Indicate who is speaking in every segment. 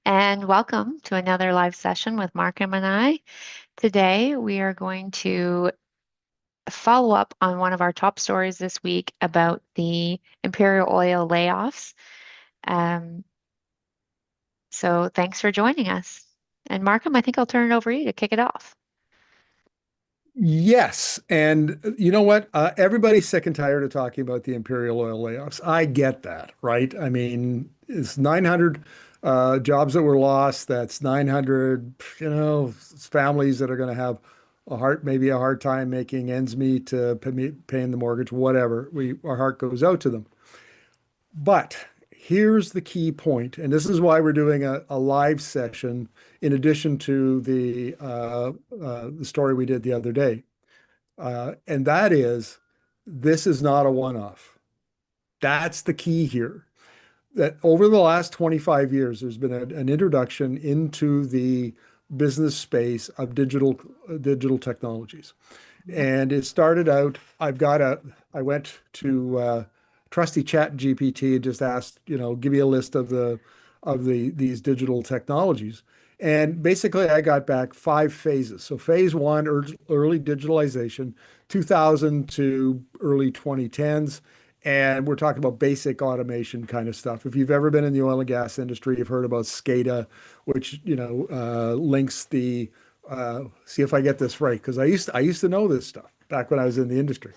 Speaker 1: and welcome to another live session with Markham and I. Today, we are going to follow up on one of our top stories this week about the Imperial Oil layoffs. Um, so, thanks for joining us. And Markham, I think I'll turn it over to you to kick it off.
Speaker 2: Yes. And you know what? Everybody's sick and tired of talking about the Imperial Oil layoffs. I get that, right? I mean, it's 900 jobs that were lost. That's 900, families that are going to have maybe a hard time making ends meet, paying the mortgage, whatever. Our heart goes out to them. But here's the key point, and this is why we're doing a live session in addition to the story we did the other day. And that is, this is not a one-off. That's the key here. That over the last 25 years, there's been an introduction into the business space of digital technologies. And it started out, I went to trusty Chat GPT and just asked, give me a list of these digital technologies. And basically, I got back 5 phases. So phase one, early digitalization, 2000 to early 2010s. And we're talking about basic automation kind of stuff. If you've ever been in the oil and gas industry, you've heard about SCADA, which links see if I get this right, because I used to know this stuff back when I was in the industry.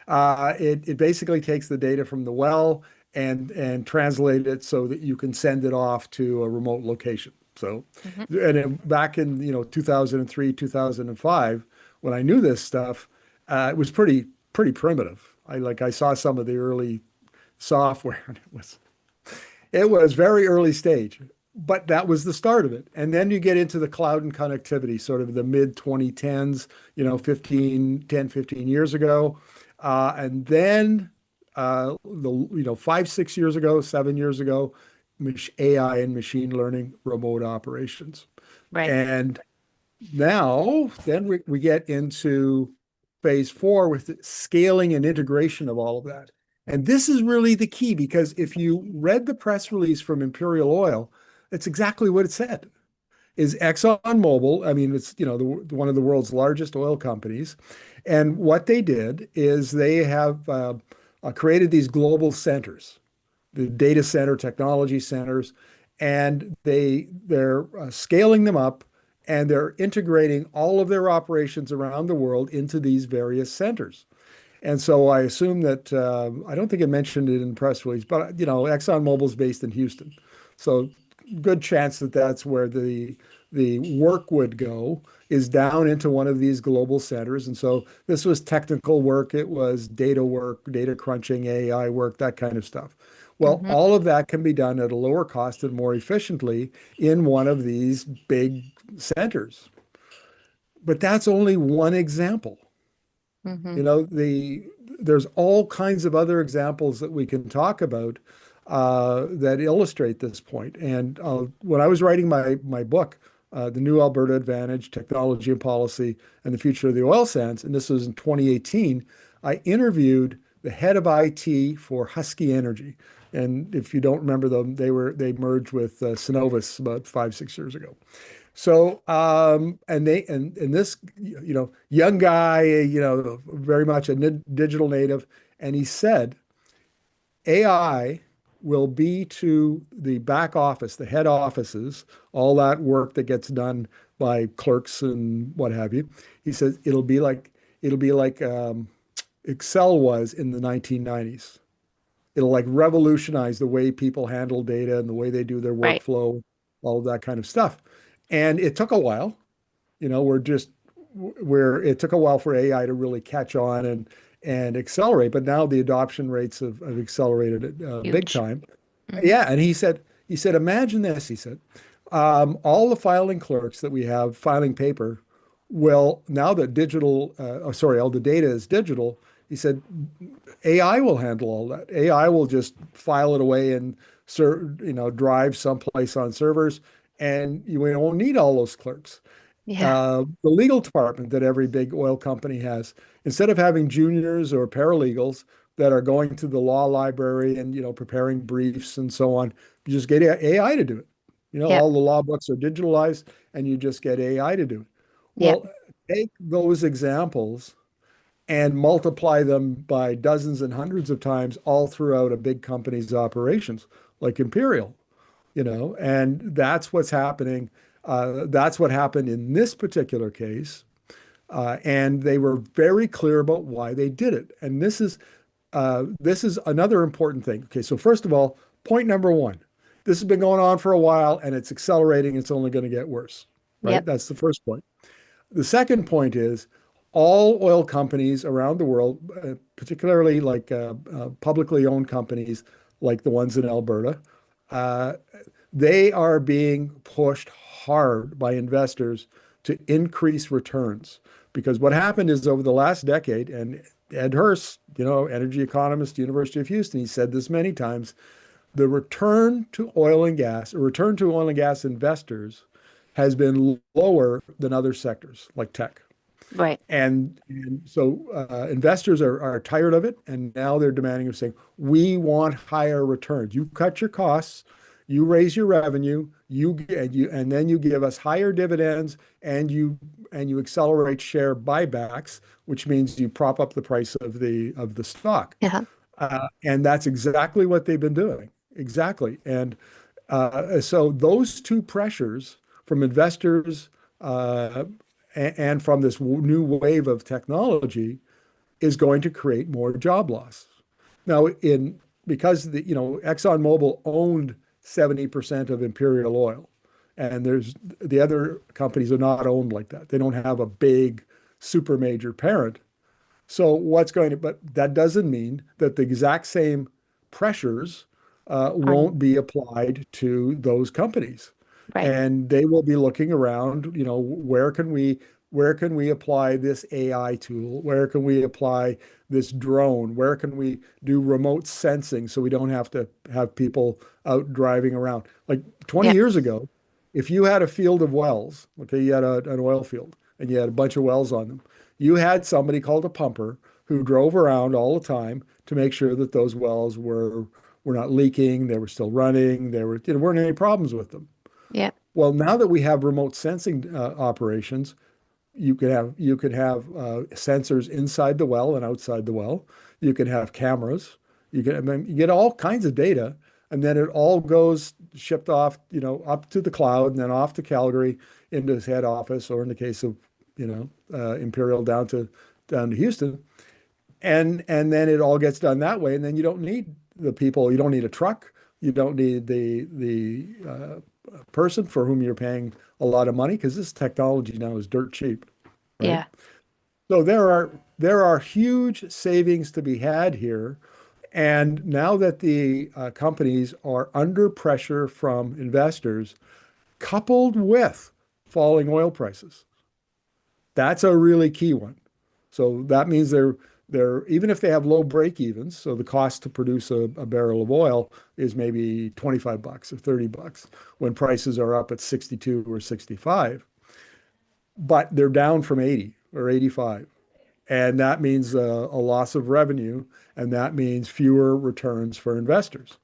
Speaker 2: It basically takes the data from the well and translate it so that you can send it off to a remote location. So,
Speaker 1: Mhm.
Speaker 2: and then back in 2003, 2005, when I knew this stuff, it was pretty primitive. I saw some of the early software, and it was very early stage, but that was the start of it. And then you get into the cloud and connectivity, sort of the mid 2010s, 15 years ago. And then 5, 6 years ago, 7 years ago, AI and machine learning, remote operations.
Speaker 1: Right.
Speaker 2: And now, then we get into phase four with the scaling and integration of all of that. And this is really the key because if you read the press release from Imperial Oil, it's exactly what it said. Is ExxonMobil, I mean, it's one of the world's largest oil companies, and what they did is they have created these global centers, the data center technology centers, and they're scaling them up and they're integrating all of their operations around the world into these various centers. And so I assume that I don't think it mentioned it in the press release, but ExxonMobil is based in Houston, so good chance that that's where the work would go is down into one of these global centers. And so this was technical work, it was data work, data crunching, AI work, that kind of stuff. Well,
Speaker 1: Hmm.
Speaker 2: all of that can be done at a lower cost and more efficiently in one of these big centers. But that's only one example.
Speaker 1: Hmm.
Speaker 2: There's all kinds of other examples that we can talk about that illustrate this point. And when I was writing my book, The New Alberta Advantage, Technology and Policy, and the Future of the Oil Sands, and this was in 2018, I interviewed the head of IT for Husky Energy. And if you don't remember them, they merged with Cenovus about 5, 6 years ago. So, and this, young guy, very much a digital native, and he said AI will be to the back office, the head offices, all that work that gets done by clerks and what have you. He says it'll be like Excel was in the 1990s. It'll like revolutionize the way people handle data and the way they do their
Speaker 1: Right.
Speaker 2: workflow, all of that kind of stuff. And it took a while. We're just where it took a while for AI to really catch on and accelerate, but now the adoption rates have accelerated big
Speaker 1: Huge.
Speaker 2: time.
Speaker 1: Hmm.
Speaker 2: Yeah, and he said, imagine this. He said, all the filing clerks that we have filing paper will now that all the data is digital. He said, AI will handle all that. AI will just file it away and drive someplace on servers, and you won't need all those clerks.
Speaker 1: Yeah.
Speaker 2: The legal department that every big oil company has, instead of having juniors or paralegals that are going to the law library and preparing briefs and so on, you just get AI to do it.
Speaker 1: Yep.
Speaker 2: All the law books are digitalized and you just get AI to do it.
Speaker 1: Yep.
Speaker 2: Well, take those examples and multiply them by dozens and hundreds of times all throughout a big company's operations, like Imperial, and that's what's happening. That's what happened in this particular case. And they were very clear about why they did it. And this is another important thing. Okay, so first of all, point number one, this has been going on for a while and it's accelerating. It's only going to get worse, right?
Speaker 1: Yep.
Speaker 2: That's the first point. The second point is all oil companies around the world, particularly like publicly owned companies like the ones in Alberta, uh, they are being pushed hard by investors to increase returns. Because what happened is over the last decade, and Ed Hurst, energy economist, University of Houston, he said this many times, the return to oil and gas, or return to oil and gas investors has been lower than other sectors like tech.
Speaker 1: Right.
Speaker 2: And so investors are tired of it, and now they're demanding of saying, we want higher returns. You cut your costs, you raise your revenue, and then you give us higher dividends, and you accelerate share buybacks, which means you prop up the price of the stock.
Speaker 1: Yeah.
Speaker 2: And that's exactly what they've been doing. Exactly. And so those two pressures from investors uh, and from this new wave of technology is going to create more job loss. Now, because ExxonMobil owned 70% of Imperial Oil, and there's the other companies are not owned like that. They don't have a big super major parent. But that doesn't mean that the exact same pressures
Speaker 1: On.
Speaker 2: won't be applied to those companies.
Speaker 1: Right.
Speaker 2: And they will be looking around, where can we apply this AI tool? Where can we apply this drone? Where can we do remote sensing so we don't have to have people out driving around? Like 20
Speaker 1: Yep.
Speaker 2: years ago, if you had a field of wells, okay, you had an oil field and you had a bunch of wells on them, you had somebody called a pumper who drove around all the time to make sure that those wells were not leaking, they were still running, there weren't any problems with them.
Speaker 1: Yep.
Speaker 2: Well, now that we have remote sensing operations, you could have sensors inside the well and outside the well. You can have cameras. I mean, you get all kinds of data, and then it all goes shipped off, up to the cloud and then off to Calgary into his head office, or in the case of, Imperial down to Houston, and then it all gets done that way, and then you don't need the people. You don't need a truck. You don't need the person for whom you're paying a lot of money because this technology now is dirt cheap, right?
Speaker 1: Yeah.
Speaker 2: So there are huge savings to be had here. And now that the companies are under pressure from investors, coupled with falling oil prices, that's a really key one. So that means they're even if they have low break evens, so the cost to produce a barrel of oil is maybe $25 or $30 when prices are up at 62 or 65, but they're down from 80 or 85. And that means a loss of revenue, and that means fewer returns for investors.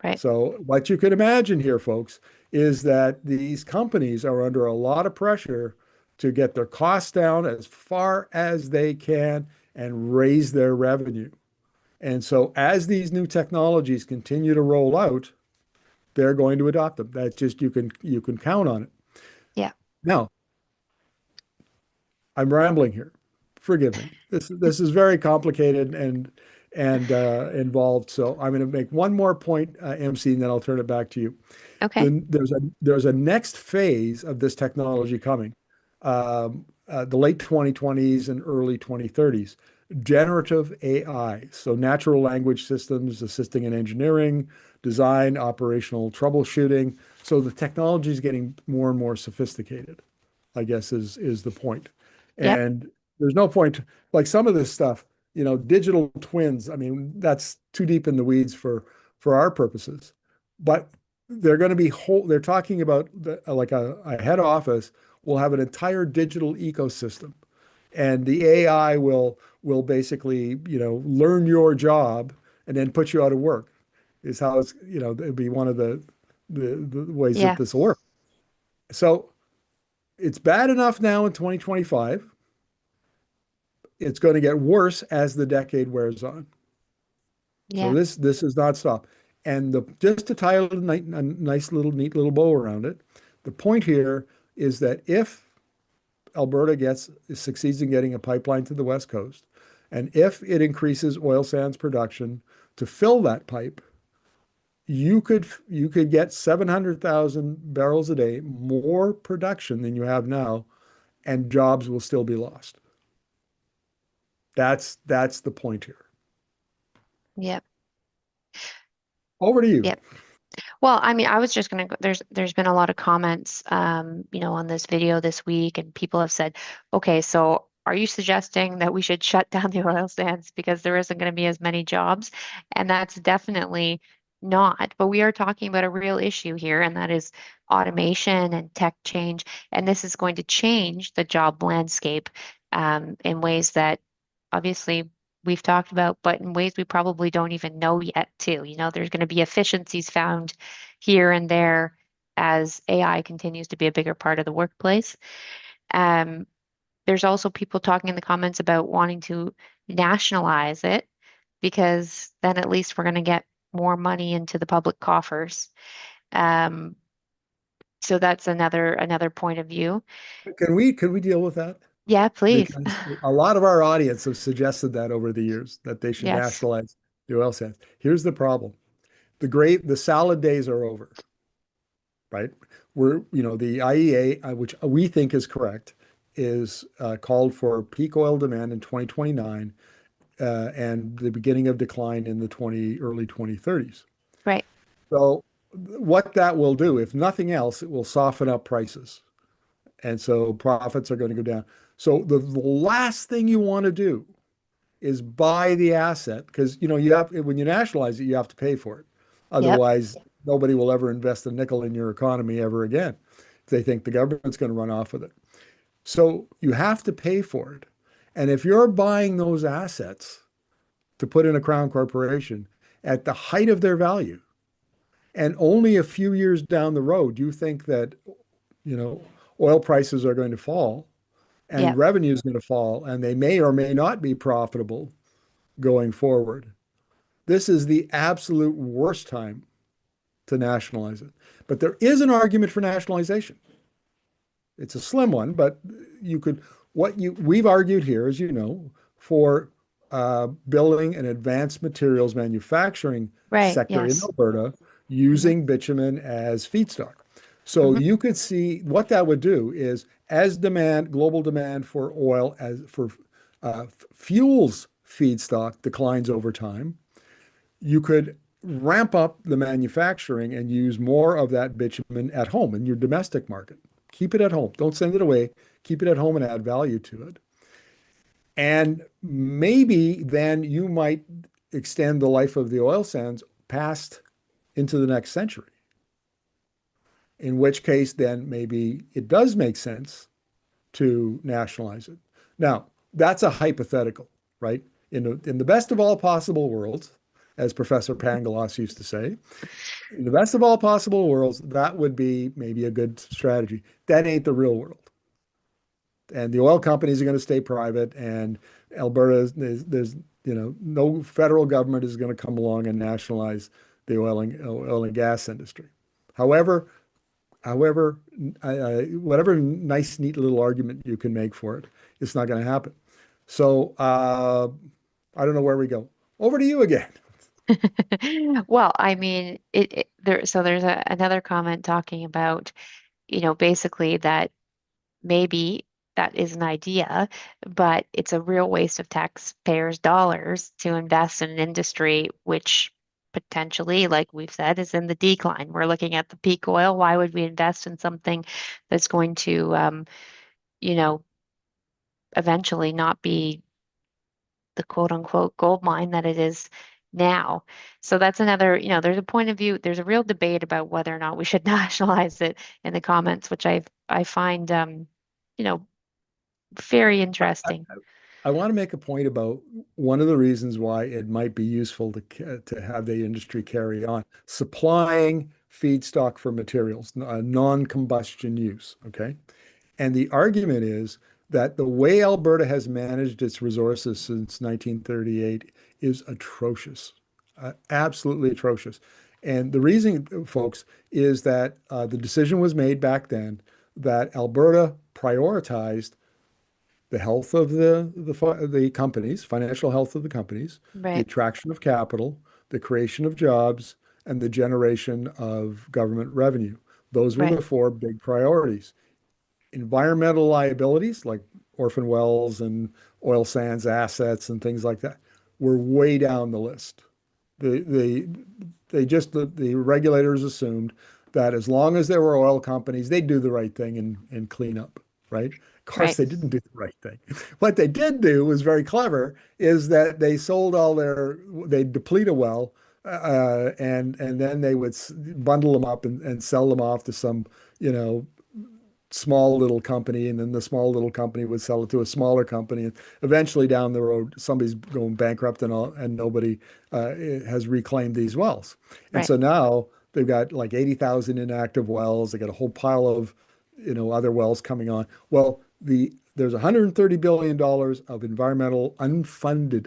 Speaker 1: Right.
Speaker 2: So what you can imagine here, folks, is that these companies are under a lot of pressure to get their costs down as far as they can and raise their revenue. And so as these new technologies continue to roll out, they're going to adopt them. That's just you can count on it.
Speaker 1: Yeah.
Speaker 2: Now, I'm rambling here. Forgive me. This is very complicated and involved. So I'm going to make one more point, MC, and then I'll turn it back to you.
Speaker 1: Okay.
Speaker 2: Then there's a next phase of this technology coming, the late 2020s and early 2030s. Generative AI, so natural language systems assisting in engineering, design, operational troubleshooting. So the technology is getting more and more sophisticated, I guess is the point.
Speaker 1: Yep.
Speaker 2: And there's no point, like some of this stuff, digital twins. I mean, that's too deep in the weeds for our purposes. But they're going to be they're talking about like a head office will have an entire digital ecosystem, and the AI will basically, learn your job and then put you out of work. Is how it'd be one of the ways that
Speaker 1: Yeah.
Speaker 2: this will work. So it's bad enough now in 2025. It's going to get worse as the decade wears on. So
Speaker 1: Yeah.
Speaker 2: this is not stop. And just to tie a nice little neat little bow around it, the point here is that if Alberta succeeds in getting a pipeline to the West Coast, and if it increases oil sands production to fill that pipe, you could get 700,000 barrels a day more production than you have now, and jobs will still be lost. That's the point here.
Speaker 1: Yep.
Speaker 2: Over to you.
Speaker 1: Yep. Well, I mean, I was just gonna go, there's been a lot of comments on this video this week, and people have said, okay, so are you suggesting that we should shut down the oil sands because there isn't going to be as many jobs? And that's definitely not. But we are talking about a real issue here, and that is automation and tech change. And this is going to change the job landscape in ways that obviously we've talked about, but in ways we probably don't even know yet, too. There's going to be efficiencies found here and there as AI continues to be a bigger part of the workplace. Um, there's also people talking in the comments about wanting to nationalize it because then at least we're going to get more money into the public coffers. Um, so that's another point of view.
Speaker 2: Can we deal with that?
Speaker 1: Yeah, please.
Speaker 2: Because a lot of our audience have suggested that over the years that they should
Speaker 1: Yes.
Speaker 2: nationalize the oil sands. Here's the problem. The salad days are over, right? The IEA, which we think is correct, is called for peak oil demand in 2029 and the beginning of decline in the early 2030s.
Speaker 1: Right.
Speaker 2: So what that will do, if nothing else, it will soften up prices. And so profits are going to go down. So the last thing you want to do is buy the asset because you have when you nationalize it, you have to pay for it.
Speaker 1: Yep.
Speaker 2: Otherwise, nobody will ever invest a nickel in your economy ever again if they think the government's going to run off with it. So you have to pay for it. And if you're buying those assets to put in a crown corporation at the height of their value, and only a few years down the road, you think that, you know, oil prices are going to fall and
Speaker 1: Yep.
Speaker 2: revenue is going to fall, and they may or may not be profitable going forward. This is the absolute worst time to nationalize it. But there is an argument for nationalization. It's a slim one, but you could, we've argued here, as you know, for building an advanced materials manufacturing
Speaker 1: Right.
Speaker 2: sector in
Speaker 1: Yes.
Speaker 2: Alberta
Speaker 1: Hmm.
Speaker 2: using bitumen as feedstock. So
Speaker 1: Hmm.
Speaker 2: you could see what that would do is as global demand for oil as for fuels feedstock declines over time, you could ramp up the manufacturing and use more of that bitumen at home in your domestic market. Keep it at home. Don't send it away. Keep it at home and add value to it. And maybe then you might extend the life of the oil sands past into the next century, in which case then maybe it does make sense to nationalize it. Now, that's a hypothetical, right? In the best of all possible worlds, as Professor Pangalos used to say, in the best of all possible worlds, that would be maybe a good strategy. That ain't the real world. And the oil companies are going to stay private, and Alberta, there's no federal government is going to come along and nationalize the oil and gas industry. However, however, whatever nice, neat little argument you can make for it, it's not going to happen. So I don't know where we go. Over to you again.
Speaker 1: Well, I mean, so there's another comment talking about, basically that maybe that is an idea, but it's a real waste of taxpayers' dollars to invest in an industry which potentially, like we've said, is in the decline. We're looking at the peak oil. Why would we invest in something that's going to, you know, eventually not be the quote unquote gold mine that it is now? So that's another, there's a point of view, there's a real debate about whether or not we should nationalize it in the comments, which I find you know, very
Speaker 2: I,
Speaker 1: interesting.
Speaker 2: I want to make a point about one of the reasons why it might be useful to have the industry carry on. Supplying feedstock for materials, non-combustion use. Okay. And the argument is that the way Alberta has managed its resources since 1938 is atrocious, absolutely atrocious. And the reason, folks, is that the decision was made back then that Alberta prioritized the health of the companies, financial health of the companies, the
Speaker 1: Right.
Speaker 2: attraction of capital, the creation of jobs, and the generation of government revenue. Those were
Speaker 1: Right.
Speaker 2: the four big priorities. Environmental liabilities like orphan wells and oil sands assets and things like that were way down the list. The, the, the regulators assumed that as long as there were oil companies, they'd do the right thing and clean up, right? Of course,
Speaker 1: Right.
Speaker 2: they didn't do the right thing. What they did do was very clever, is that they sold they deplete a well, and then they would bundle them up and sell them off to some, you know, small little company, and then the small little company would sell it to a smaller company, and eventually down the road somebody's going bankrupt and nobody has reclaimed these wells. And
Speaker 1: Right.
Speaker 2: so now they've got like 80,000 inactive wells. They got a whole pile of, other wells coming on. Well, there's $130 billion of unfunded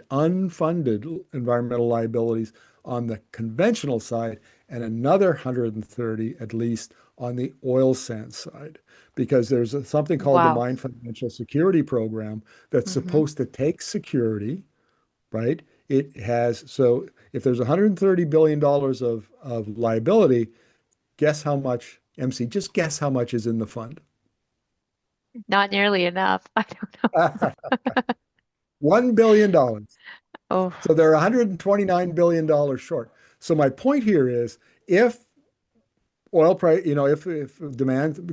Speaker 2: environmental liabilities on the conventional side, and another 130 at least on the oil sands side, because there's something called the
Speaker 1: Wow.
Speaker 2: Mine Financial Security Program that's
Speaker 1: Hmm.
Speaker 2: supposed to take security, right? So if there's $130 billion of liability, guess how much, MC, just guess how much is in the fund.
Speaker 1: Not nearly enough. I don't know.
Speaker 2: $1 billion.
Speaker 1: Oh,
Speaker 2: So they're $129 billion short. So my point here is, if oil price, if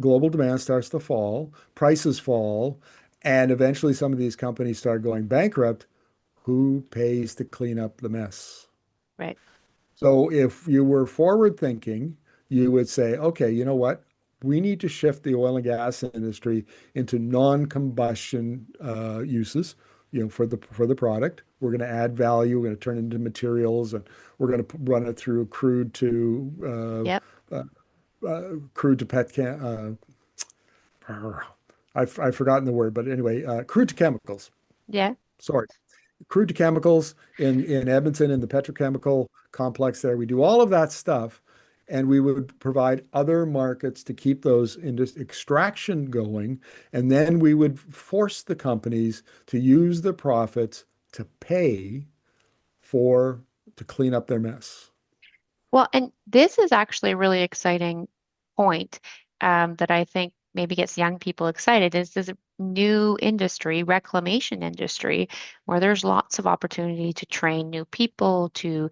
Speaker 2: global demand starts to fall, prices fall, and eventually some of these companies start going bankrupt, who pays to clean up the mess?
Speaker 1: right.
Speaker 2: So if you were forward thinking, you would say, okay, you know what? We need to shift the oil and gas industry into non-combustion uses, for the product. We're going to add value. We're going to turn it into materials, and we're going to run it through
Speaker 1: Yep.
Speaker 2: crude to I've forgotten the word, but anyway, crude to chemicals.
Speaker 1: Yeah.
Speaker 2: Sorry, crude to chemicals in Edmonton, in the petrochemical complex there. We do all of that stuff, and we would provide other markets to keep those extraction going, and then we would force the companies to use the profits to pay for to clean up their mess.
Speaker 1: Well, and this is actually a really exciting point that I think maybe gets young people excited is this new industry, reclamation industry, where there's lots of opportunity to train new people to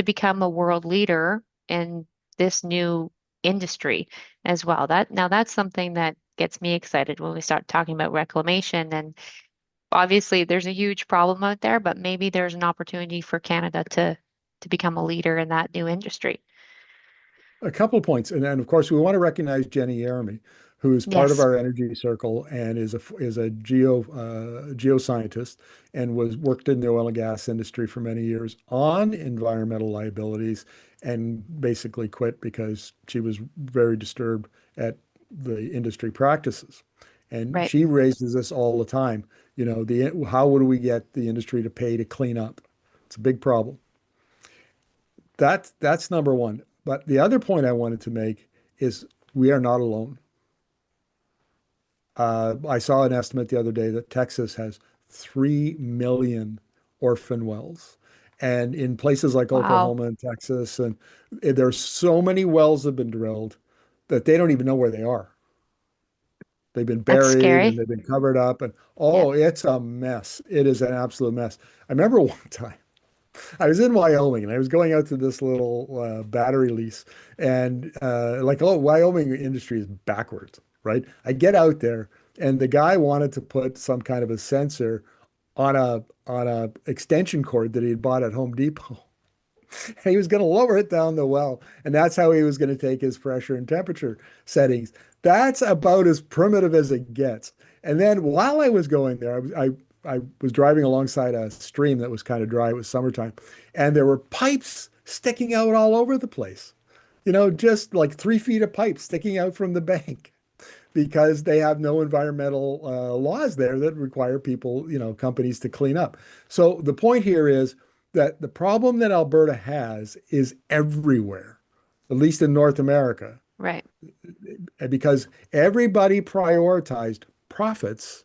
Speaker 1: become a world leader in this new industry as well. That's something that gets me excited when we start talking about reclamation. And obviously there's a huge problem out there, but maybe there's an opportunity for Canada to become a leader in that new industry.
Speaker 2: A couple of points, and then of course we want to recognize Jenny Yeremy, who is part of
Speaker 1: Yes,
Speaker 2: our energy circle and is a geoscientist, and was worked in the oil and gas industry for many years on environmental liabilities, and basically quit because she was very disturbed at the industry practices. And
Speaker 1: right.
Speaker 2: she raises this all the time. How would we get the industry to pay to clean up? It's a big problem. That's number one. But the other point I wanted to make is we are not alone. I saw an estimate the other day that Texas has 3 million orphan wells. And in places like
Speaker 1: Wow,
Speaker 2: Oklahoma and Texas, and there's so many wells have been drilled that they don't even know where they are. They've been
Speaker 1: that's
Speaker 2: buried and
Speaker 1: scary.
Speaker 2: they've been covered up, and
Speaker 1: Yeah,
Speaker 2: oh, it's a mess. It is an absolute mess. I remember one time I was in Wyoming and I was going out to this little battery lease, and oh, Wyoming industry is backwards, right? I get out there and the guy wanted to put some kind of a sensor on a extension cord that he had bought at Home Depot. He was going to lower it down the well, and that's how he was going to take his pressure and temperature settings. That's about as primitive as it gets. And then while I was going there, I was driving alongside a stream that was kind of dry. It was summertime, and there were pipes sticking out all over the place. just like 3 feet of pipe sticking out from the bank because they have no environmental laws there that require people, companies to clean up. So the point here is that the problem that Alberta has is everywhere, at least in North America,
Speaker 1: Right.
Speaker 2: because everybody prioritized profits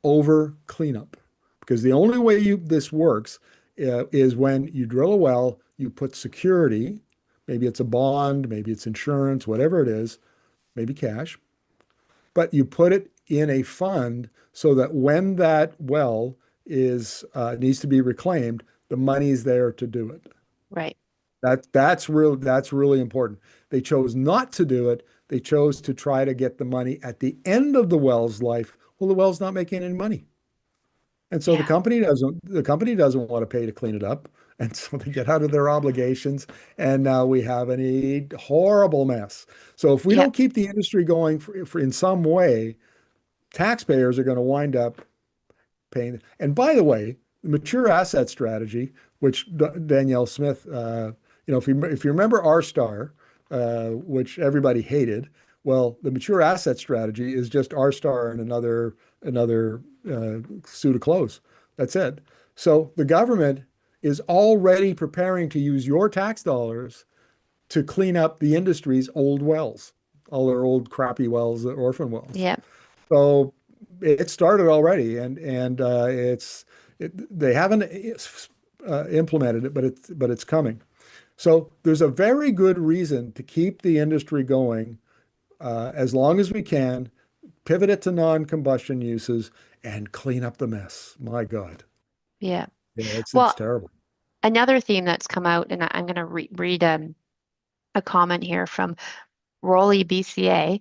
Speaker 2: over cleanup. Because the only way this works is when you drill a well, you put security, maybe it's a bond, maybe it's insurance, whatever it is, maybe cash, but you put it in a fund so that when that well is needs to be reclaimed, the money's there to do it.
Speaker 1: Right.
Speaker 2: That's really important. They chose not to do it. They chose to try to get the money at the end of the well's life. Well, the well's not making any money. And so the
Speaker 1: Yeah.
Speaker 2: company doesn't want to pay to clean it up. And so they get out of their obligations. And now we have a horrible mess. So if we
Speaker 1: Yeah.
Speaker 2: don't keep the industry going for in some way, taxpayers are going to wind up paying. And by the way, the mature asset strategy, which Danielle Smith, if you remember R Star, which everybody hated, well, the mature asset strategy is just R Star and another suit of clothes. That's it. So the government is already preparing to use your tax dollars to clean up the industry's old wells, all their old crappy wells, the orphan wells.
Speaker 1: Yeah.
Speaker 2: So it started already, and they haven't implemented it, but it's coming. So there's a very good reason to keep the industry going as long as we can, pivot it to non-combustion uses, and clean up the mess. My God,
Speaker 1: Yeah.
Speaker 2: yeah, it's
Speaker 1: Well,
Speaker 2: terrible.
Speaker 1: another theme that's come out, and I'm going to read a comment here from Rolly BCA.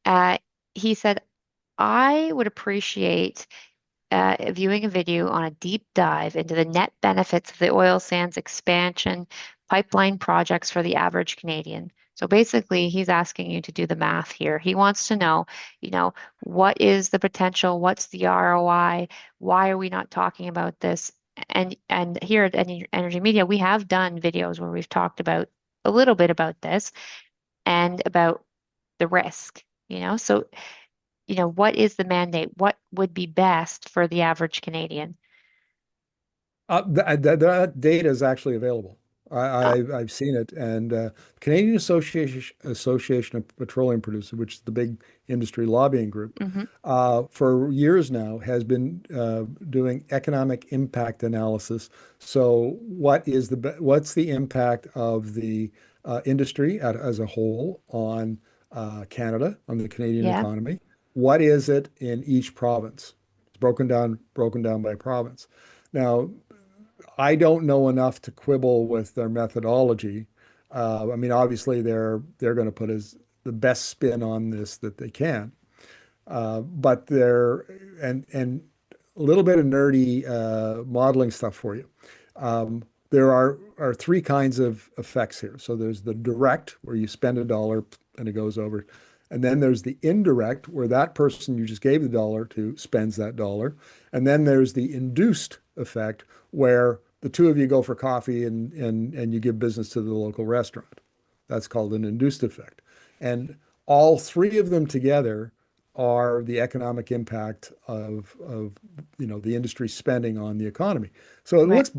Speaker 1: Uh, he said, I would appreciate viewing a video on a deep dive into the net benefits of the oil sands expansion pipeline projects for the average Canadian. So basically, he's asking you to do the math here. He wants to know, what is the potential? What's the ROI? Why are we not talking about this? And here at Energy Media, we have done videos where we've talked about a little bit about this and about the risk, So what is the mandate? What would be best for the average Canadian?
Speaker 2: That data is actually available.
Speaker 1: Oh,
Speaker 2: I've seen it, and Canadian Association of Petroleum Producers, which is the big industry lobbying group,
Speaker 1: hmm.
Speaker 2: for years now has been doing economic impact analysis. So, what's the impact of the industry as a whole on Canada, on the Canadian
Speaker 1: Yeah,
Speaker 2: economy? What is it in each province? It's broken down by province. Now, I don't know enough to quibble with their methodology. I mean, obviously, they're going to put the best spin on this that they can. But they're and a little bit of nerdy modeling stuff for you. There are three kinds of effects here. So there's the direct, where you spend a dollar and it goes over. And then there's the indirect, where that person you just gave the dollar to spends that dollar. And then there's the induced effect, where the two of you go for coffee and you give business to the local restaurant. That's called an induced effect. And all three of them together are the economic impact of the industry spending on the economy. So it
Speaker 1: right.
Speaker 2: looks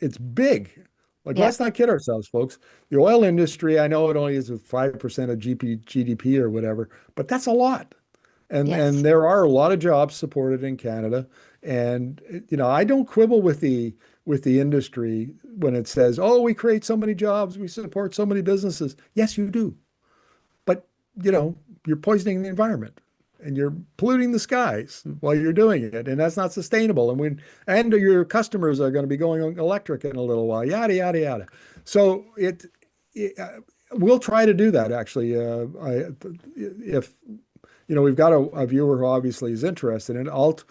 Speaker 2: it's big. Like,
Speaker 1: Yeah,
Speaker 2: let's not kid ourselves, folks. The oil industry, I know it only is 5% of GDP or whatever, but that's a lot. And
Speaker 1: yes.
Speaker 2: there are a lot of jobs supported in Canada. And I don't quibble with the industry when it says, "Oh, we create so many jobs, we support so many businesses." Yes, you do. But, you know, you're poisoning the environment and you're polluting the skies while you're doing it, and that's not sustainable. And your customers are going to be going electric in a little while, yada yada yada. So we'll try to do that actually. If we've got a viewer who obviously is interested in it,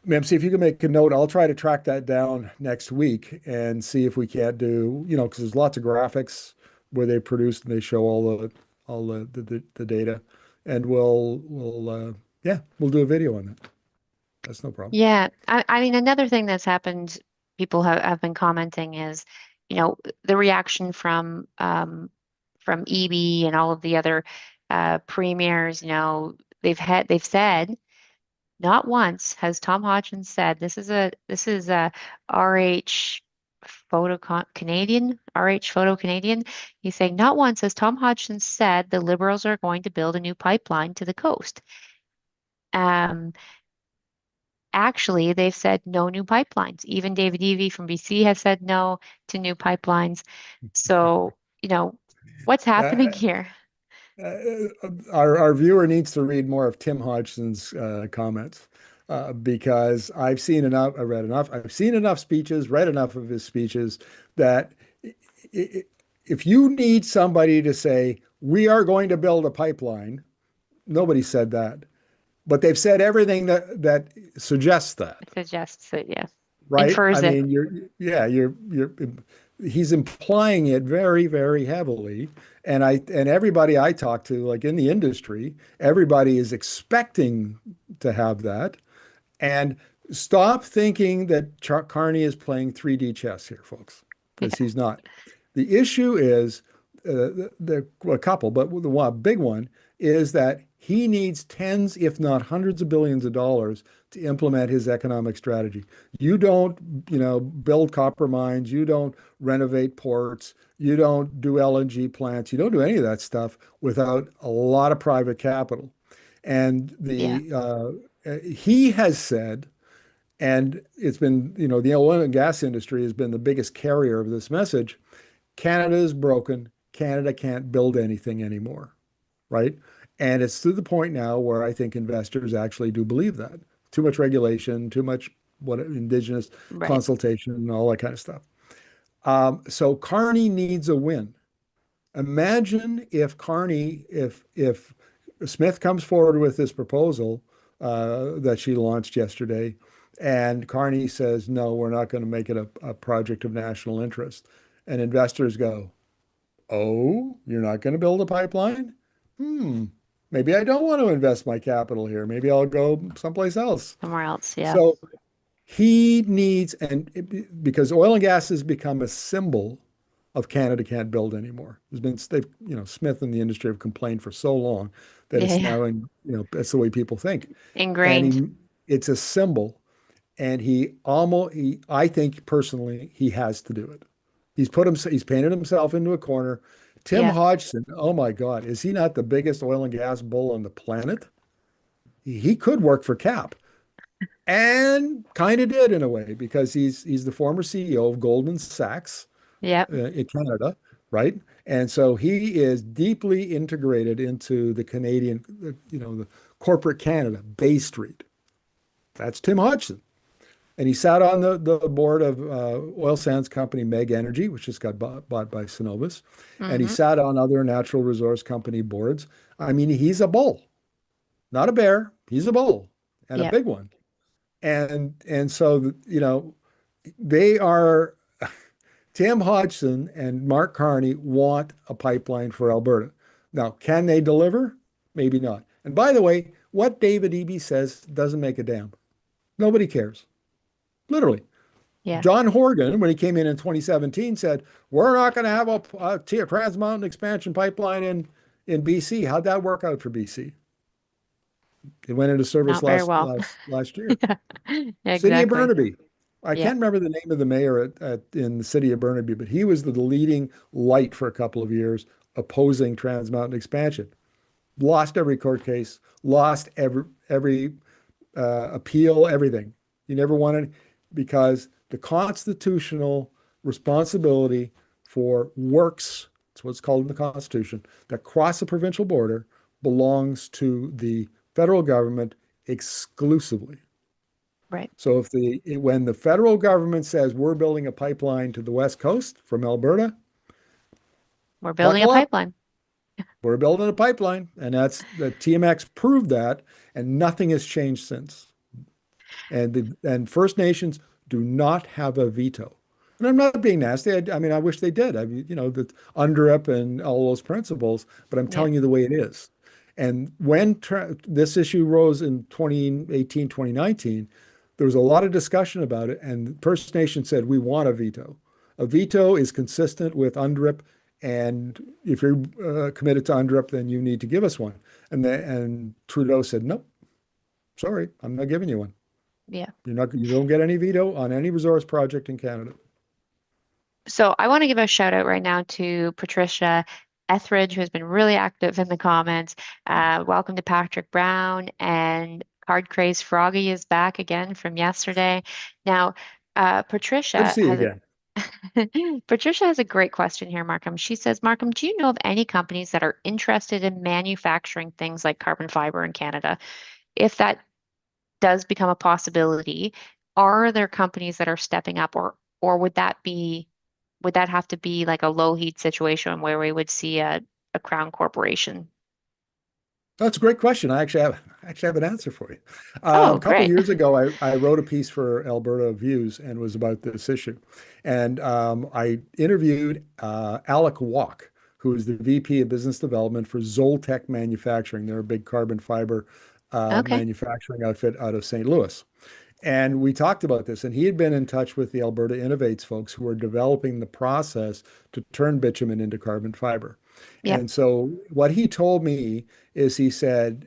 Speaker 2: ma'am, see if you can make a note. I'll try to track that down next week and see if we can't do, because there's lots of graphics where they produce and they show all the data, and we'll do a video on that. That's no problem.
Speaker 1: Yeah. I mean, another thing that's happened, people have been commenting is, the reaction from EB and all of the other premiers, they've said not once has Tom Hodgson said this is a RH Photo Canadian. He's saying not once has Tom Hodgson said the Liberals are going to build a new pipeline to the coast. Um, Actually, they've said no new pipelines. Even David Eby from BC has said no to new pipelines. So, what's happening
Speaker 2: Uh,
Speaker 1: here?
Speaker 2: our viewer needs to read more of Tim Hodgson's comments because I've seen enough, I read enough, I've seen enough speeches, read enough of his speeches that if you need somebody to say, we are going to build a pipeline, nobody said that. But they've said everything that suggests that.
Speaker 1: It suggests it, yeah.
Speaker 2: Right? I
Speaker 1: Infers it.
Speaker 2: mean, yeah, he's implying it very, very heavily. And everybody I talk to, like in the industry, everybody is expecting to have that. And stop thinking that Carney is playing 3D chess here, folks, because
Speaker 1: Yeah,
Speaker 2: he's not. The issue is a couple, but the one big one is that he needs tens, if not hundreds of billions of dollars to implement his economic strategy. You don't, build copper mines, you don't renovate ports, you don't do LNG plants, you don't do any of that stuff without a lot of private capital. And
Speaker 1: yeah,
Speaker 2: he has said, and it's been, the oil and gas industry has been the biggest carrier of this message. Canada is broken. Canada can't build anything anymore, right? And it's to the point now where I think investors actually do believe that. Too much regulation, too much indigenous
Speaker 1: right.
Speaker 2: consultation, and all that kind of stuff. So Carney needs a win. Imagine if if Smith comes forward with this proposal that she launched yesterday, and Carney says, no, we're not going to make it a project of national interest. And investors go, oh, you're not going to build a pipeline? Hmm, maybe I don't want to invest my capital here. Maybe I'll go someplace else.
Speaker 1: Somewhere else, yeah.
Speaker 2: So he needs, because oil and gas has become a symbol of Canada can't build anymore. Smith and the industry have complained for so long that
Speaker 1: Yeah,
Speaker 2: it's
Speaker 1: yeah.
Speaker 2: now that's the way people think. And
Speaker 1: Ingrained.
Speaker 2: it's a symbol. And I think personally, he has to do it. He's painted himself into a corner. Tim
Speaker 1: Yeah,
Speaker 2: Hodgson, oh my God, is he not the biggest oil and gas bull on the planet? He could work for Cap and kind of did in a way because he's the former CEO of Goldman Sachs
Speaker 1: yeah,
Speaker 2: in Canada, right? And so he is deeply integrated into the Canadian, the corporate Canada, Bay Street. That's Tim Hodgson. And he sat on the board of oil sands company Meg Energy, which just got bought by Cenovus. And he
Speaker 1: mm-hmm,
Speaker 2: sat on other natural resource company boards. I mean, he's a bull, not a bear. He's a bull and a
Speaker 1: yeah.
Speaker 2: big one. And so, they are Tim Hodgson and Mark Carney want a pipeline for Alberta. Now, can they deliver? Maybe not. And by the way, what David Eby says doesn't make a damn. Nobody cares. Literally.
Speaker 1: Yeah.
Speaker 2: John Horgan, when he came in 2017, said, we're not going to have a Trans Mountain expansion pipeline in BC. How'd that work out for BC? It went into service
Speaker 1: Not very well.
Speaker 2: last year.
Speaker 1: Yeah,
Speaker 2: City of
Speaker 1: exactly.
Speaker 2: Burnaby. I
Speaker 1: Yeah.
Speaker 2: can't remember the name of the mayor in the city of Burnaby, but he was the leading light for a couple of years opposing Trans Mountain expansion. Lost every court case, lost every appeal, everything. You never wanted because the constitutional responsibility for works, that's what's called in the Constitution, that cross the provincial border belongs to the federal government exclusively.
Speaker 1: Right.
Speaker 2: So when the federal government says we're building a pipeline to the West Coast from Alberta,
Speaker 1: We're building a
Speaker 2: buckle up.
Speaker 1: pipeline.
Speaker 2: We're building a pipeline. And that's the TMX proved that, and nothing has changed since. And First Nations do not have a veto. And I'm not being nasty. I mean, I wish they did. I mean, the UNDRIP and all those principles, but I'm
Speaker 1: Yeah.
Speaker 2: telling you the way it is. And when this issue rose in 2018, 2019, there was a lot of discussion about it. And First Nation said, we want a veto. A veto is consistent with UNDRIP, and if you're committed to UNDRIP, then you need to give us one. And Trudeau said, nope, sorry, I'm not giving you one.
Speaker 1: Yeah.
Speaker 2: You don't get any veto on any resource project in Canada.
Speaker 1: So I want to give a shout out right now to Patricia Etheridge, who's been really active in the comments. Welcome to Patrick Brown, and Card Craze Froggy is back again from yesterday. Now,
Speaker 2: Good to
Speaker 1: Patricia
Speaker 2: see you
Speaker 1: has
Speaker 2: again.
Speaker 1: Patricia has a great question here, Markham. She says, Markham, do you know of any companies that are interested in manufacturing things like carbon fiber in Canada? If that does become a possibility, are there companies that are stepping up, or would that have to be like a low heat situation where we would see a crown corporation?
Speaker 2: That's a great question. I actually have an answer for you. A
Speaker 1: Oh,
Speaker 2: couple
Speaker 1: great.
Speaker 2: years ago, I wrote a piece for Alberta Views and was about this issue. And I interviewed Alec Walk, who is the VP of Business Development for Zoltec Manufacturing. They're a big carbon fiber
Speaker 1: Okay.
Speaker 2: manufacturing outfit out of St. Louis. And we talked about this, and he had been in touch with the Alberta Innovates folks who were developing the process to turn bitumen into carbon fiber.
Speaker 1: Yep.
Speaker 2: And so what he told me is he said,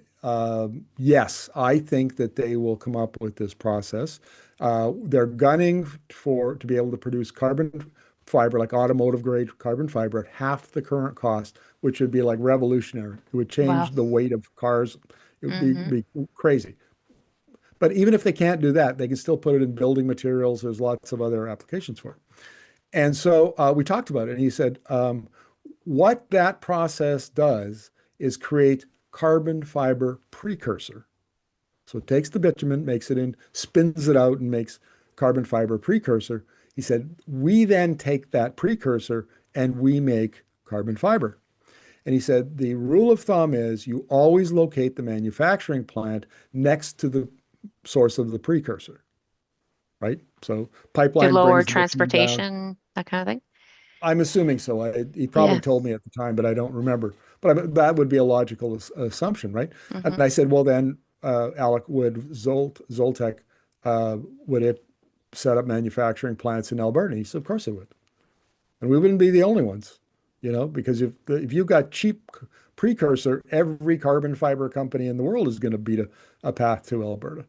Speaker 2: yes, I think that they will come up with this process. They're gunning for to be able to produce carbon fiber, like automotive grade carbon fiber, at half the current cost, which would be like revolutionary. It would
Speaker 1: Wow.
Speaker 2: change the weight of cars. It would
Speaker 1: Hmm.
Speaker 2: be crazy. But even if they can't do that, they can still put it in building materials. There's lots of other applications for it. And so we talked about it, and he said, what that process does is create carbon fiber precursor. So it takes the bitumen, makes it in, spins it out, and makes carbon fiber precursor. He said, we then take that precursor and we make carbon fiber. And he said, the rule of thumb is you always locate the manufacturing plant next to the source of the precursor, right? So
Speaker 1: To
Speaker 2: pipeline
Speaker 1: lower
Speaker 2: brings the bitumen down.
Speaker 1: transportation, that kind of thing.
Speaker 2: I'm assuming so. He probably
Speaker 1: Yeah.
Speaker 2: told me at the time, but I don't remember. But that would be a logical assumption, right? And
Speaker 1: Hmm.
Speaker 2: I said, well, then, Alec, would Zoltec, would it set up manufacturing plants in Alberta? He said, of course it would. And we wouldn't be the only ones, because if you've got cheap precursor, every carbon fiber company in the world is going to beat a path to Alberta.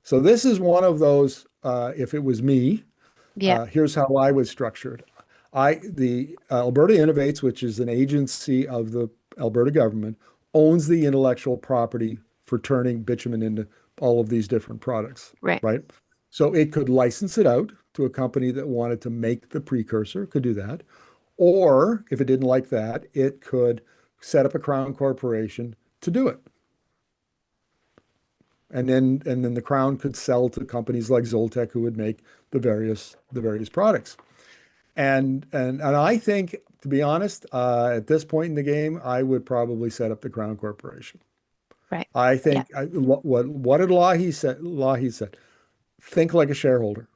Speaker 2: So this is one of those, if it was me,
Speaker 1: Yeah.
Speaker 2: here's how I would structure it. The Alberta Innovates, which is an agency of the Alberta government, owns the intellectual property for turning bitumen into all of these different products,
Speaker 1: Right.
Speaker 2: right? So it could license it out to a company that wanted to make the precursor, could do that. Or if it didn't like that, it could set up a crown corporation to do it. And then the crown could sell to companies like Zoltec who would make the various products. And I think, to be honest, at this point in the game, I would probably set up the Crown Corporation.
Speaker 1: Right.
Speaker 2: I
Speaker 1: Yeah.
Speaker 2: think what did Lahi said? Lahi said, think like a shareholder,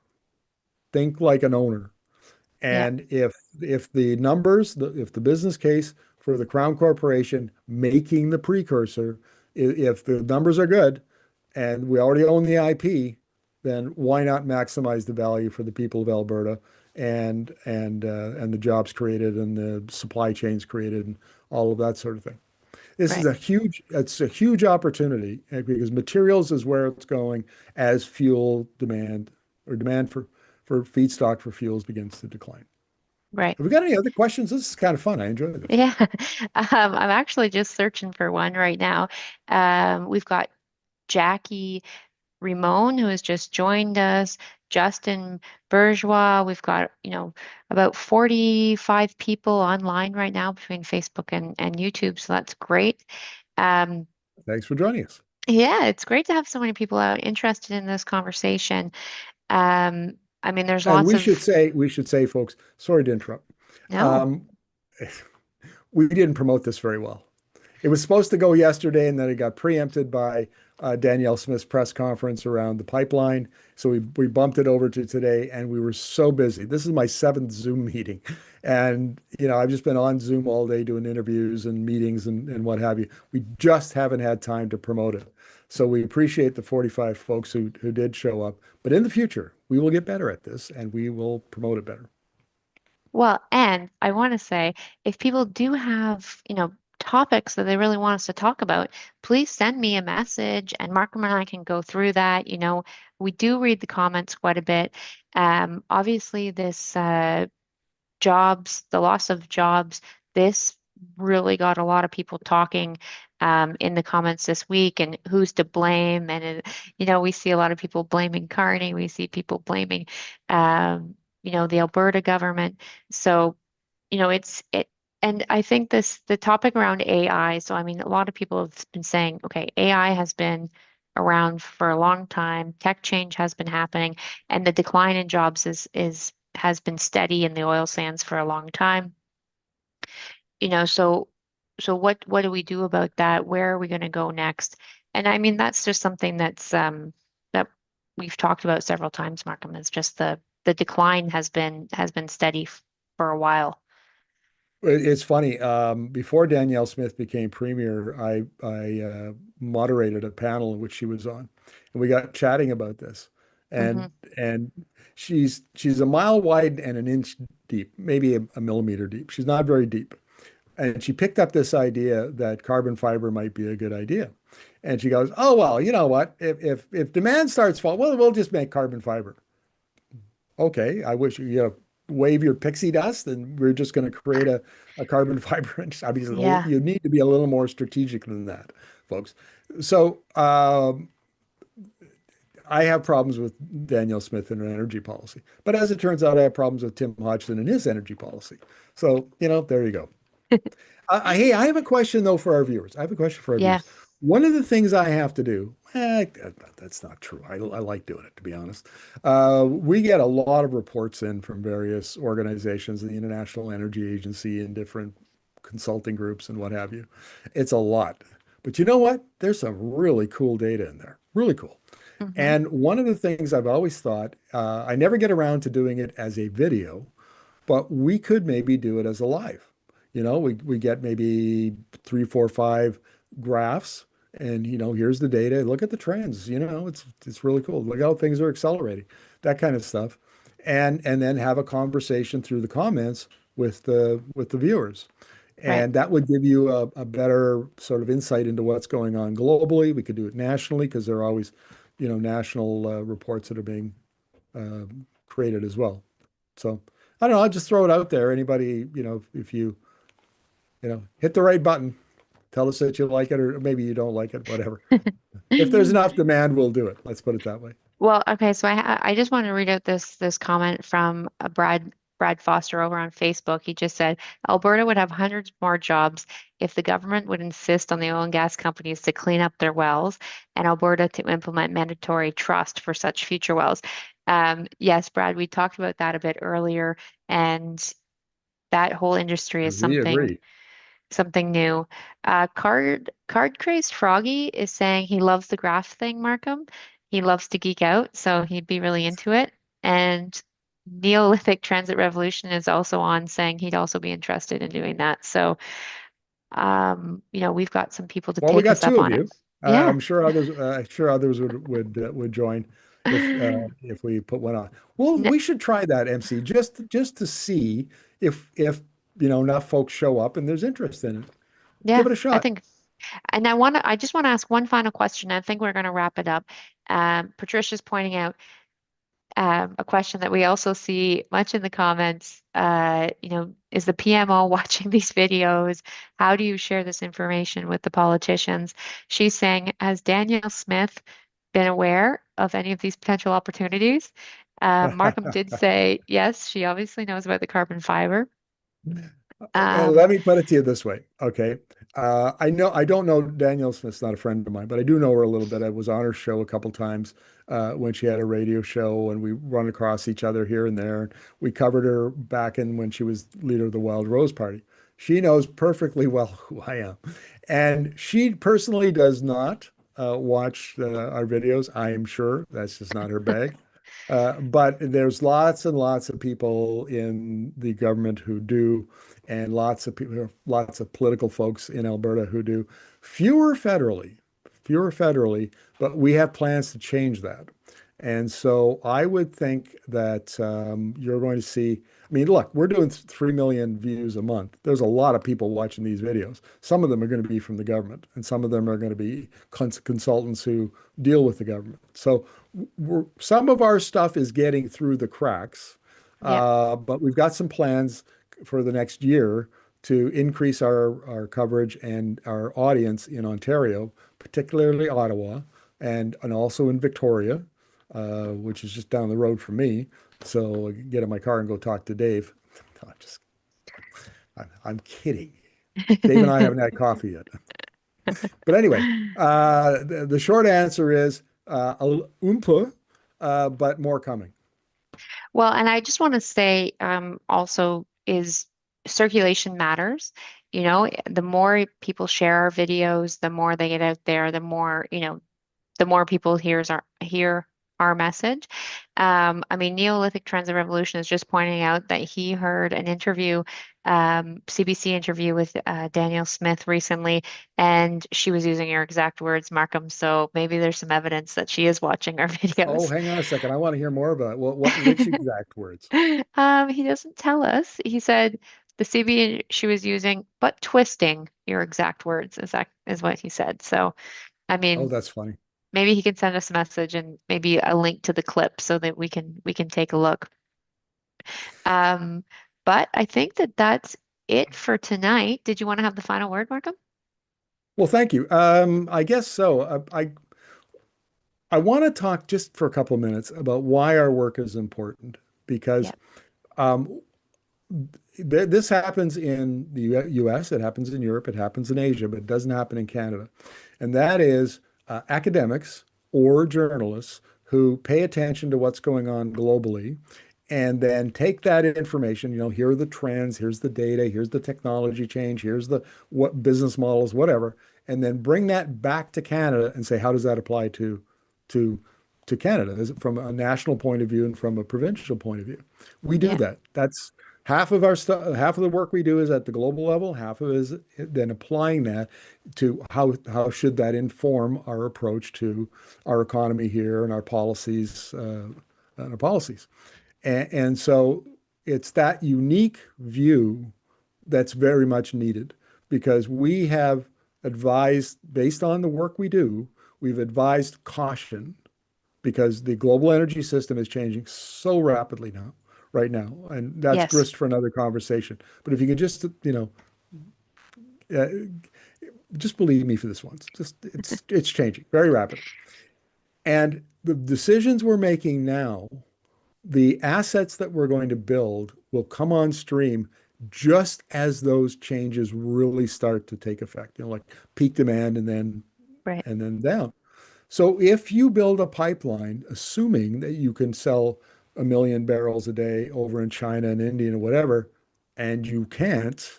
Speaker 2: think like an owner.
Speaker 1: Yeah.
Speaker 2: And if the numbers, if the business case for the Crown Corporation making the precursor, if the numbers are good, and we already own the IP, then why not maximize the value for the people of Alberta and the jobs created and the supply chains created and all of that sort of thing.
Speaker 1: Right.
Speaker 2: It's a huge opportunity because materials is where it's going as fuel demand or demand for feedstock for fuels begins to decline.
Speaker 1: Right.
Speaker 2: Have we got any other questions? This is kind of fun. I enjoy this.
Speaker 1: Yeah. I'm actually just searching for one right now. We've got Jackie Ramon, who has just joined us, Justin Bourgeois. We've got, about 45 people online right now between Facebook and YouTube, so that's great. Um,
Speaker 2: Thanks for joining us.
Speaker 1: yeah, it's great to have so many people out interested in this conversation. I mean, there's
Speaker 2: And
Speaker 1: lots of,
Speaker 2: we should say, folks, sorry to interrupt.
Speaker 1: no,
Speaker 2: Um, we didn't promote this very well. It was supposed to go yesterday, and then it got preempted by Danielle Smith's press conference around the pipeline. So we bumped it over to today, and we were so busy. This is my seventh Zoom meeting, and I've just been on Zoom all day doing interviews and meetings and what have you. We just haven't had time to promote it. So we appreciate the 45 folks who did show up. But in the future, we will get better at this, and we will promote it better.
Speaker 1: Well, and I want to say, if people do have, topics that they really want us to talk about, please send me a message and Markham and I can go through that. We do read the comments quite a bit. Obviously, this the loss of jobs, this really got a lot of people talking in the comments this week and who's to blame. And, we see a lot of people blaming Carney. We see people blaming, the Alberta government. So, and I think the topic around AI, so I mean, a lot of people have been saying, okay, AI has been around for a long time, tech change has been happening, and the decline in jobs has been steady in the oil sands for a long time. So what do we do about that? Where are we going to go next? And I mean, that's just something that we've talked about several times, Markham. It's just the decline has been steady for a while.
Speaker 2: It's funny. Before Danielle Smith became premier, I moderated a panel in which she was on, and we got chatting about this.
Speaker 1: Hmm.
Speaker 2: And she's a mile wide and an inch deep, maybe a millimeter deep. She's not very deep. And she picked up this idea that carbon fiber might be a good idea. And she goes, "Oh well, you know what? If demand starts falling, well, we'll just make carbon fiber." Okay, I wish wave your pixie dust and we're just going to create a carbon fiber. I mean,
Speaker 1: Yeah.
Speaker 2: you need to be a little more strategic than that, folks. So I have problems with Danielle Smith and her energy policy. But as it turns out, I have problems with Tim Hodgson and his energy policy. So, there you go. Hey, I have a question though for our viewers. I have a question for our
Speaker 1: Yeah.
Speaker 2: viewers. One of the things I have to do, that's not true. I like doing it, to be honest. We get a lot of reports in from various organizations, the International Energy Agency and different consulting groups and what have you. It's a lot. But you know what? There's some really cool data in there. Really cool.
Speaker 1: Hmm.
Speaker 2: And one of the things I've always thought, I never get around to doing it as a video, but we could maybe do it as a live. We get maybe three, four, five graphs, and here's the data. Look at the trends. It's really cool. Look how things are accelerating, that kind of stuff, and then have a conversation through the comments with the viewers,
Speaker 1: Right.
Speaker 2: and that would give you a better sort of insight into what's going on globally. We could do it nationally because there are always, national reports that are being uh, created as well. So I don't know. I'll just throw it out there. Anybody, if you hit the right button, tell us that you like it, or maybe you don't like it, whatever. If there's enough demand, we'll do it. Let's put it that way.
Speaker 1: Well, okay, so I just want to read out this comment from Brad Foster over on Facebook. He just said Alberta would have hundreds more jobs if the government would insist on the oil and gas companies to clean up their wells and Alberta to implement mandatory trust for such future wells. Yes, Brad, we talked about that a bit earlier, and that whole industry is
Speaker 2: We agree.
Speaker 1: something new. Card Crazed Froggy is saying he loves the graph thing, Markham. He loves to geek out, so he'd be really into it. And Neolithic Transit Revolution is also on saying he'd also be interested in doing that. So, we've got some people to
Speaker 2: Well, we
Speaker 1: take
Speaker 2: got
Speaker 1: us
Speaker 2: two
Speaker 1: up
Speaker 2: of
Speaker 1: on it.
Speaker 2: you.
Speaker 1: Yeah.
Speaker 2: I'm sure others would join if we put one on. Well,
Speaker 1: N-
Speaker 2: we should try that, MC, just to see if enough folks show up and there's interest in it.
Speaker 1: Yeah,
Speaker 2: Give it a
Speaker 1: I
Speaker 2: shot.
Speaker 1: think. And I just want to ask one final question. I think we're going to wrap it up. Patricia's pointing out a question that we also see much in the comments, is the PMO watching these videos? How do you share this information with the politicians? She's saying, has Danielle Smith been aware of any of these potential opportunities? Markham did say, yes, she obviously knows about the carbon fiber. Um,
Speaker 2: Let me put it to you this way. Okay. I don't know Danielle Smith's not a friend of mine, but I do know her a little bit. I was on her show a couple times when she had a radio show, and we run across each other here and there. We covered her back in when she was leader of the Wild Rose Party. She knows perfectly well who I am. And she personally does not watch our videos. I am sure that's just not her bag. But there's lots and lots of people in the government who do, and lots of people, lots of political folks in Alberta who do. Fewer federally, fewer federally, but we have plans to change that. And so I would think that you're going to see. I mean, look, we're doing 3 million views a month. There's a lot of people watching these videos. Some of them are going to be from the government, and some of them are going to be consultants who deal with the government. So some of our stuff is getting through the cracks,
Speaker 1: Yeah.
Speaker 2: but we've got some plans for the next year to increase our coverage and our audience in Ontario, particularly Ottawa, and also in Victoria, which is just down the road from me. So I can get in my car and go talk to Dave. I'm just, I'm kidding. Dave and I haven't had coffee yet. But anyway, the short answer is oompa, but more coming.
Speaker 1: Well, and I just want to say also is circulation matters. The more people share our videos, the more they get out there, the more, the more people hear our message. I mean, Neolithic Transit Revolution is just pointing out that he heard an interview, CBC interview with Daniel Smith recently, and she was using your exact words, Markham. So maybe there's some evidence that she is watching our
Speaker 2: Oh,
Speaker 1: videos.
Speaker 2: hang on a second. I want to hear more about it. Well, which exact words?
Speaker 1: He doesn't tell us. He said the CB she was using, but twisting your exact words is what he said. So, I
Speaker 2: Oh,
Speaker 1: mean,
Speaker 2: that's funny.
Speaker 1: maybe he can send us a message and maybe a link to the clip so that we can take a look. Um, but I think that that's it for tonight. Did you want to have the final word, Markham?
Speaker 2: Well, thank you. I guess so. I want to talk just for a couple of minutes about why our work is important because
Speaker 1: Yep.
Speaker 2: um, this happens in the US, it happens in Europe, it happens in Asia, but it doesn't happen in Canada. And that is academics or journalists who pay attention to what's going on globally and then take that information, here are the trends, here's the data, here's the technology change, here's the what business models, whatever, and then bring that back to Canada and say, how does that apply to to Canada? Is it from a national point of view and from a provincial point of view? We do
Speaker 1: Yeah.
Speaker 2: that. That's half of our stuff, half of the work we do is at the global level, half of it is then applying that to how should that inform our approach to our economy here and our policies and our policies. And so it's that unique view that's very much needed because we have advised, based on the work we do, we've advised caution because the global energy system is changing so rapidly now, right now. And that's
Speaker 1: Yes.
Speaker 2: grist for another conversation. But if you can just, uh, just believe me for this once, just it's changing very rapidly. And the decisions we're making now, the assets that we're going to build will come on stream just as those changes really start to take effect, like peak demand
Speaker 1: Right.
Speaker 2: and then down. So if you build a pipeline, assuming that you can sell 1 million barrels a day over in China and India and whatever, and you can't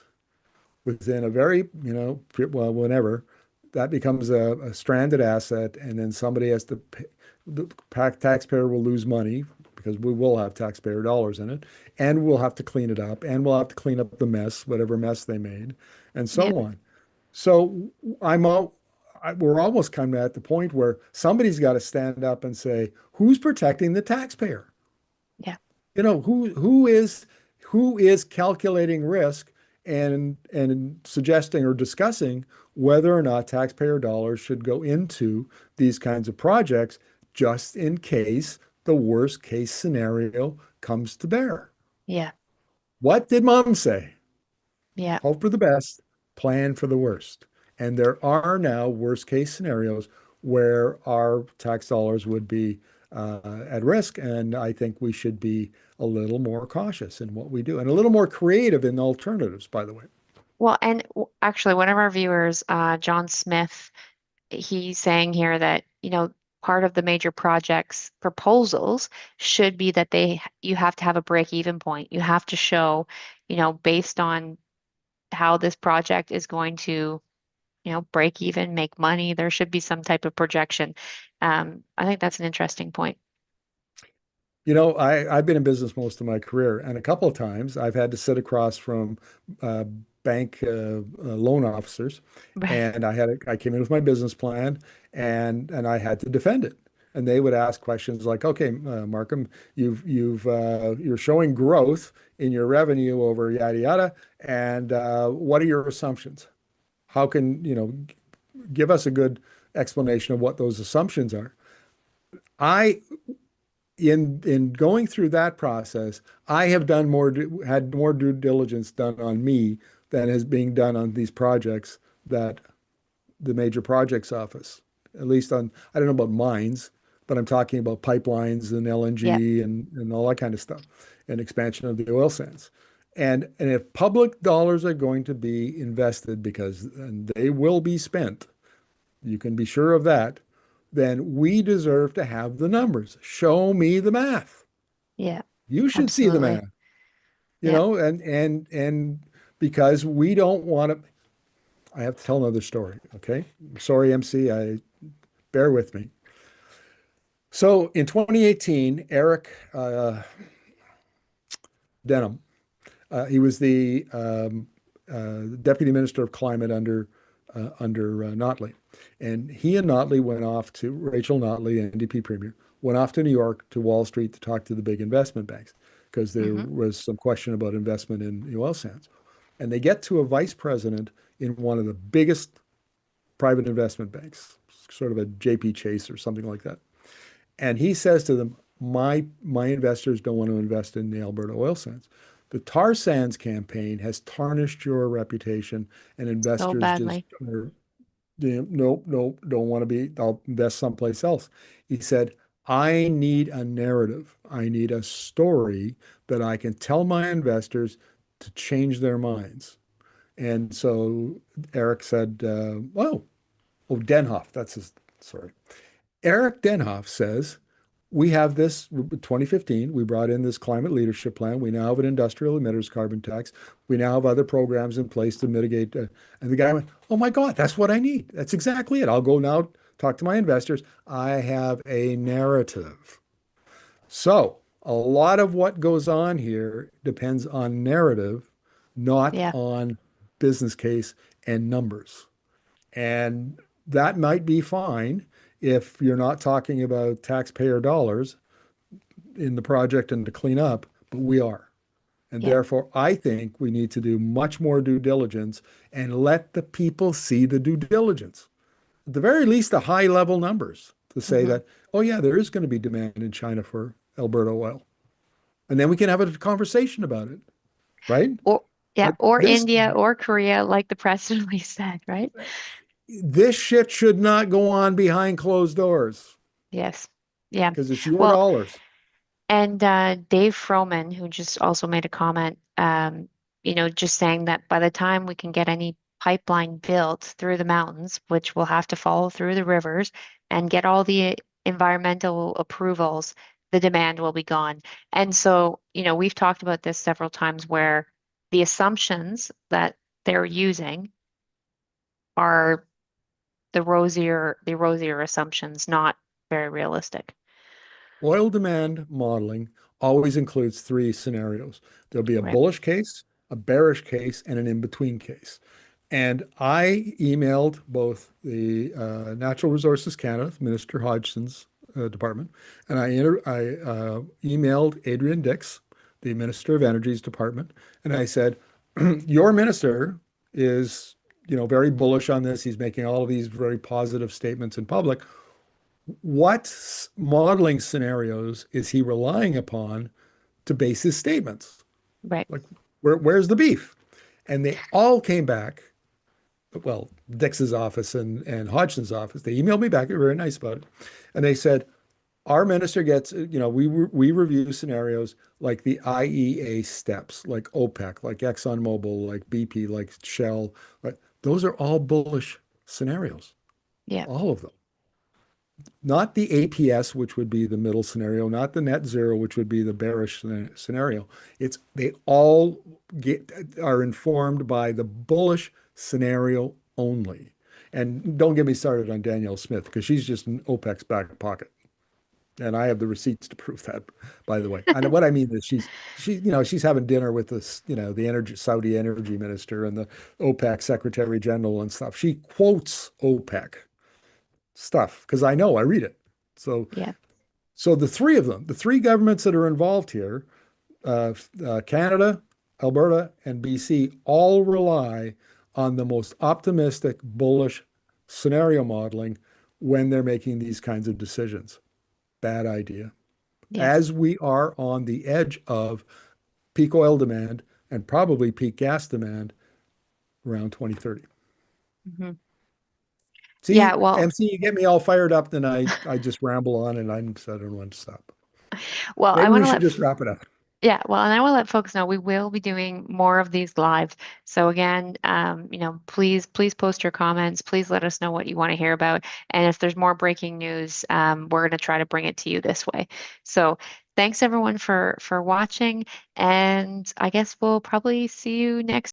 Speaker 2: within a very, well, whenever, that becomes a stranded asset, and then somebody has to pay, the taxpayer will lose money because we will have taxpayer dollars in it, and we'll have to clean it up, and we'll have to clean up the mess, whatever mess they made, and
Speaker 1: Yeah.
Speaker 2: so on. So I'm all, we're almost coming at the point where somebody's got to stand up and say, who's protecting the taxpayer?
Speaker 1: Yeah.
Speaker 2: Who is calculating risk and suggesting or discussing whether or not taxpayer dollars should go into these kinds of projects just in case the worst case scenario comes to bear.
Speaker 1: Yeah.
Speaker 2: What did mom say?
Speaker 1: Yeah.
Speaker 2: Hope for the best, plan for the worst. And there are now worst case scenarios where our tax dollars would be at risk. And I think we should be a little more cautious in what we do and a little more creative in alternatives, by the way.
Speaker 1: Well, and actually, one of our viewers, John Smith, he's saying here that, part of the major projects proposals should be that you have to have a break-even point. You have to show, based on how this project is going to, break even, make money, there should be some type of projection. I think that's an interesting point.
Speaker 2: I've been in business most of my career, and a couple of times I've had to sit across from uh, bank loan officers,
Speaker 1: Right.
Speaker 2: and I came in with my business plan, and I had to defend it. and they would ask questions like, "Okay, Markham, you're showing growth in your revenue over yada yada, and what are your assumptions? How can give us a good explanation of what those assumptions are?" I in going through that process, I have had more due diligence done on me than is being done on these projects that the major projects office, at least on, I don't know about mines, but I'm talking about pipelines and
Speaker 1: Yep.
Speaker 2: LNG and all that kind of stuff and expansion of the oil sands. And if public dollars are going to be invested, because and they will be spent, you can be sure of that, then we deserve to have the numbers. Show me the math.
Speaker 1: Yeah.
Speaker 2: You should see the
Speaker 1: Absolutely.
Speaker 2: math,
Speaker 1: Yep.
Speaker 2: and because we don't want to, I have to tell another story, okay? Sorry, MC, I bear with me. So in 2018, Eric Denham, he was the Deputy Minister of Climate under Notley. And he and Notley went off to, Rachel Notley, NDP Premier, went off to New York to Wall Street to talk to the big investment banks because there
Speaker 1: Hmm.
Speaker 2: was some question about investment in the oil sands. And they get to a vice president in one of the biggest private investment banks, sort of a JP Chase or something like that. And he says to them, my investors don't want to invest in the Alberta oil sands. The tar sands campaign has tarnished your reputation, and
Speaker 1: So
Speaker 2: investors just
Speaker 1: badly.
Speaker 2: are, nope, nope, don't want to be, I'll invest someplace else. He said, I need a narrative. I need a story that I can tell my investors to change their minds. And so Eric said, Denhoff, that's his, sorry. Eric Denhoff says, we have this 2015, we brought in this climate leadership plan. We now have an industrial emitters carbon tax. We now have other programs in place to mitigate. And the guy went, oh my God, that's what I need. That's exactly it. I'll go now talk to my investors. I have a narrative. So a lot of what goes on here depends on narrative, not
Speaker 1: Yeah.
Speaker 2: on business case and numbers. And that might be fine if you're not talking about taxpayer dollars in the project and to clean up, but we are. And
Speaker 1: Yeah.
Speaker 2: therefore, I think we need to do much more due diligence and let the people see the due diligence. At the very least, the high level numbers to say
Speaker 1: Hmm.
Speaker 2: that, oh, yeah, there is going to be demand in China for Alberta oil. And then we can have a conversation about it, right?
Speaker 1: Or yeah,
Speaker 2: But
Speaker 1: or India or Korea, like the press release said, right?
Speaker 2: this shit should not go on behind closed doors
Speaker 1: Yes. Yeah.
Speaker 2: because it's your
Speaker 1: Well,
Speaker 2: dollars.
Speaker 1: and Dave Froman, who just also made a comment, just saying that by the time we can get any pipeline built through the mountains, which will have to follow through the rivers and get all the environmental approvals, the demand will be gone. And so, we've talked about this several times where the assumptions that they're using are the rosier assumptions, not very realistic.
Speaker 2: Oil demand modeling always includes three scenarios. There'll be a
Speaker 1: Right.
Speaker 2: bullish case, a bearish case, and an in-between case. And I emailed both the Natural Resources Canada, Minister Hodgson's department, and I emailed Adrian Dix, the Minister of Energy's department, and I said, your minister is, very bullish on this. He's making all of these very positive statements in public. What modeling scenarios is he relying upon to base his statements?
Speaker 1: Right.
Speaker 2: Like, where's the beef? And they all came back. Well, Dix's office and Hodgson's office, they emailed me back. They were very nice about it. And they said, our minister gets, we review scenarios like the IEA steps, like OPEC, like ExxonMobil, like BP, like Shell. Like, those are all bullish scenarios,
Speaker 1: Yeah.
Speaker 2: all of them. Not the APS, which would be the middle scenario, not the net zero, which would be the bearish scenario. It's they all are informed by the bullish scenario only. And don't get me started on Danielle Smith because she's just in OPEC's back pocket. And I have the receipts to prove that, by the way. And what I mean is she's having dinner with this, the Saudi energy minister and the OPEC secretary general and stuff. She quotes OPEC stuff because I know I read it. So,
Speaker 1: Yeah.
Speaker 2: so the three of them, the three governments that are involved here, Canada, Alberta, and BC, all rely on the most optimistic, bullish scenario modeling when they're making these kinds of decisions. Bad idea.
Speaker 1: Yes.
Speaker 2: As we are on the edge of peak oil demand and probably peak gas demand around 2030.
Speaker 1: Hmm. Yeah.
Speaker 2: See,
Speaker 1: Well,
Speaker 2: MC, you get me all fired up, then I just ramble on and I don't want to stop.
Speaker 1: well, I
Speaker 2: Maybe
Speaker 1: want
Speaker 2: we
Speaker 1: to
Speaker 2: should just wrap it up.
Speaker 1: yeah, well, and I will let folks know we will be doing more of these live. So again, please post your comments. Please let us know what you want to hear about. And if there's more breaking news, we're going to try to bring it to you this way. So thanks everyone for watching, and I guess we'll probably see you next.